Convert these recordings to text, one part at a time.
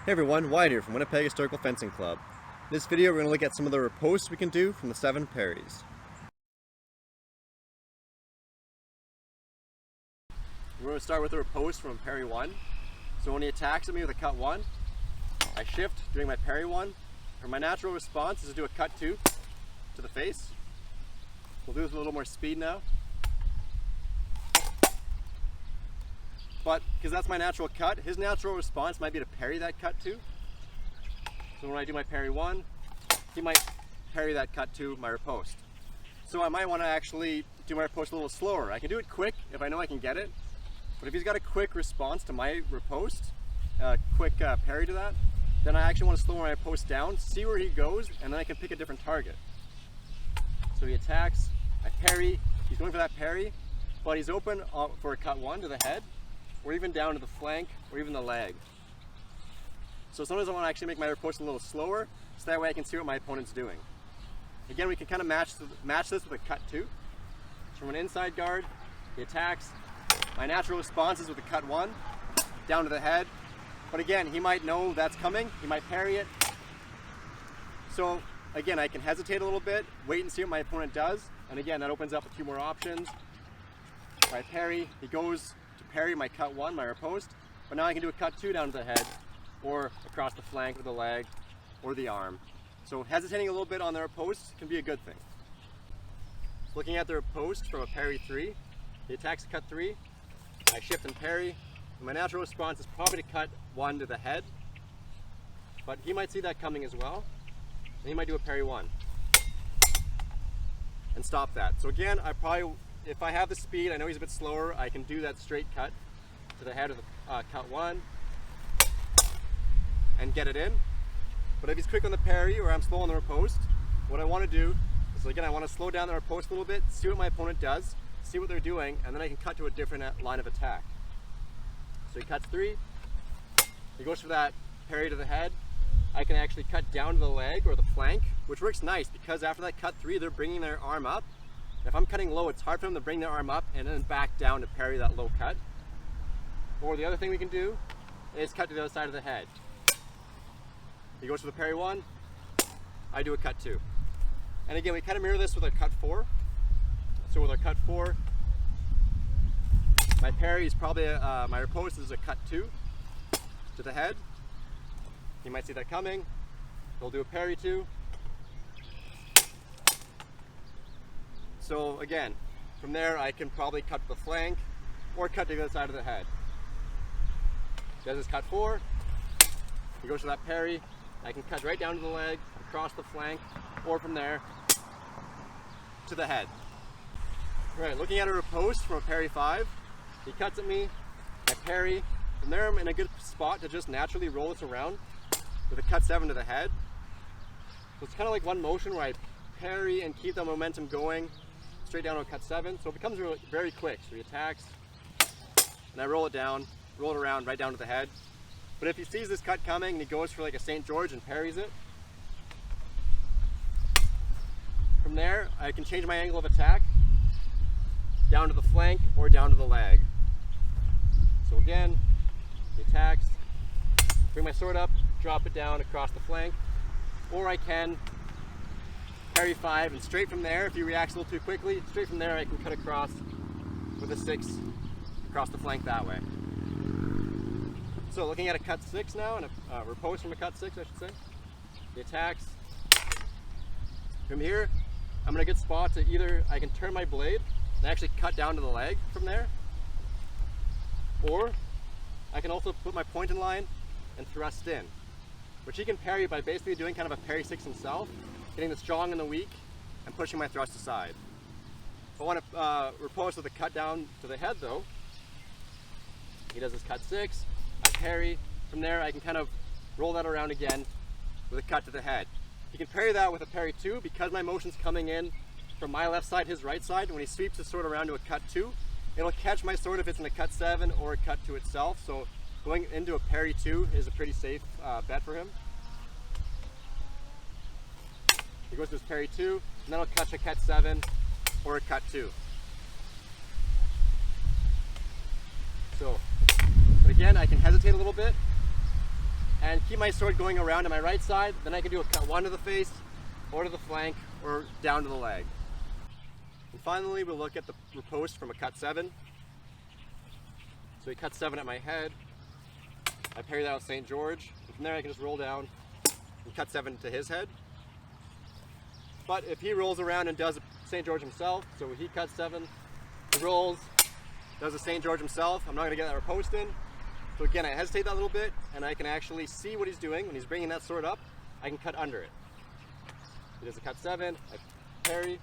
Hey everyone, Wyatt here from Winnipeg Historical Fencing Club. In this video we're going to look at some of the ripostes we can do from the 7 parries. We're going to start with the riposte from parry 1. So when he attacks at me with a cut 1, I shift doing my parry 1. And my natural response is to do a cut 2 to the face. We'll do this with a little more speed now. But because that's my natural cut, his natural response might be to parry that cut 2. So when I do my parry 1, he might parry that cut 2, my riposte. So I might want to actually do my riposte a little slower. I can do it quick if I know I can get it. But if he's got a quick response to my riposte, quick parry to that, then I actually want to slow my riposte down, see where he goes, and then I can pick a different target. So he attacks, I parry, he's going for that parry, but he's open for a cut 1 to the head, or even down to the flank, or even the leg. So sometimes I want to actually make my riposte a little slower, so that way I can see what my opponent's doing. Again, we can kind of match this with a cut 2. So from an inside guard, he attacks. My natural response is with a cut 1, down to the head. But again, he might know that's coming, he might parry it. So again, I can hesitate a little bit, wait and see what my opponent does. And again, that opens up a few more options. If I parry, he goes to parry my cut 1, my riposte, but now I can do a cut 2 down to the head, or across the flank or the leg, or the arm. So hesitating a little bit on the riposte can be a good thing. Looking at the riposte from a parry 3, he attacks a cut 3, I shift and parry, and my natural response is probably to cut 1 to the head, but he might see that coming as well, and he might do a parry 1, and stop that. So again, if I have the speed, I know he's a bit slower, I can do that straight cut to the head of the cut 1 and get it in. But if he's quick on the parry or I'm slow on the riposte, what I want to do is, again, I want to slow down the riposte a little bit, see what my opponent does, see what they're doing, and then I can cut to a different line of attack. So he cuts 3, he goes for that parry to the head. I can actually cut down to the leg or the flank, which works nice because after that cut 3, they're bringing their arm up. If I'm cutting low, it's hard for them to bring their arm up and then back down to parry that low cut. Or the other thing we can do is cut to the other side of the head. He goes for the parry 1, I do a cut 2. And again, we kind of mirror this with a cut 4. So with our cut 4, my parry is probably, my riposte is a cut 2 to the head. You might see that coming. We'll do a parry 2. So again, from there I can probably cut to the flank or cut to the other side of the head. Does his cut 4, he goes for that parry. I can cut right down to the leg, across the flank, or from there to the head. Right, looking at a riposte from a parry 5, he cuts at me, I parry. From there I'm in a good spot to just naturally roll this around with a cut 7 to the head. So it's kind of like one motion where I parry and keep the momentum going straight down to a cut 7. So it becomes very quick. So he attacks, and I roll it down, roll it around right down to the head. But if he sees this cut coming and he goes for like a St. George and parries it, from there I can change my angle of attack down to the flank or down to the leg. So again, he attacks, bring my sword up, drop it down across the flank, or I can parry 5 and straight from there, if he reacts a little too quickly, straight from there I can cut across with a 6 across the flank that way. So looking at a cut 6 now, and a riposte from a cut 6 I should say. He attacks. From here, I'm in a good spot to either, I can turn my blade and actually cut down to the leg from there, or I can also put my point in line and thrust in, which he can parry by basically doing kind of a parry 6 himself, getting the strong and the weak, and pushing my thrust aside. If I want to riposte with a cut down to the head though, he does his cut 6, I parry. From there I can kind of roll that around again with a cut to the head. He can parry that with a parry 2 because my motion's coming in from my left side, his right side. When he sweeps his sword around to a cut 2, it'll catch my sword if it's in a cut 7 or a cut 2 itself. So going into a parry 2 is a pretty safe bet for him. He goes to his parry 2, and then I'll catch a cut 7 or a cut 2. So, but again, I can hesitate a little bit, and keep my sword going around to my right side. Then I can do a cut 1 to the face, or to the flank, or down to the leg. And finally, we'll look at the riposte from a cut 7. So he cuts 7 at my head. I parry that with St. George. And from there I can just roll down and cut 7 to his head. But if he rolls around and does a St. George himself, so he cuts 7, he rolls, does a St. George himself, I'm not going to get that riposte in. So again, I hesitate that little bit, and I can actually see what he's doing. When he's bringing that sword up, I can cut under it. He does a cut 7, I parry,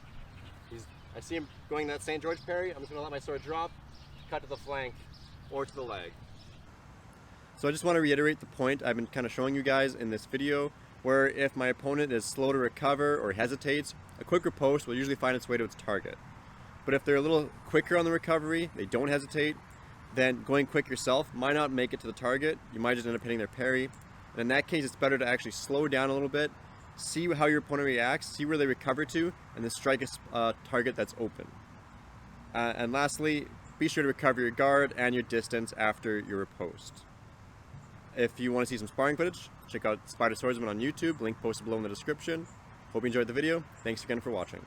I see him going that St. George parry, I'm just going to let my sword drop, cut to the flank or to the leg. So I just want to reiterate the point I've been kind of showing you guys in this video, where if my opponent is slow to recover or hesitates, a quick riposte will usually find its way to its target. But if they're a little quicker on the recovery, they don't hesitate, then going quick yourself might not make it to the target. You might just end up hitting their parry. And in that case, it's better to actually slow down a little bit, see how your opponent reacts, see where they recover to, and then strike a target that's open. And lastly, be sure to recover your guard and your distance after your riposte. If you want to see some sparring footage, check out Spider Swordsman on YouTube, link posted below in the description. Hope you enjoyed the video. Thanks again for watching.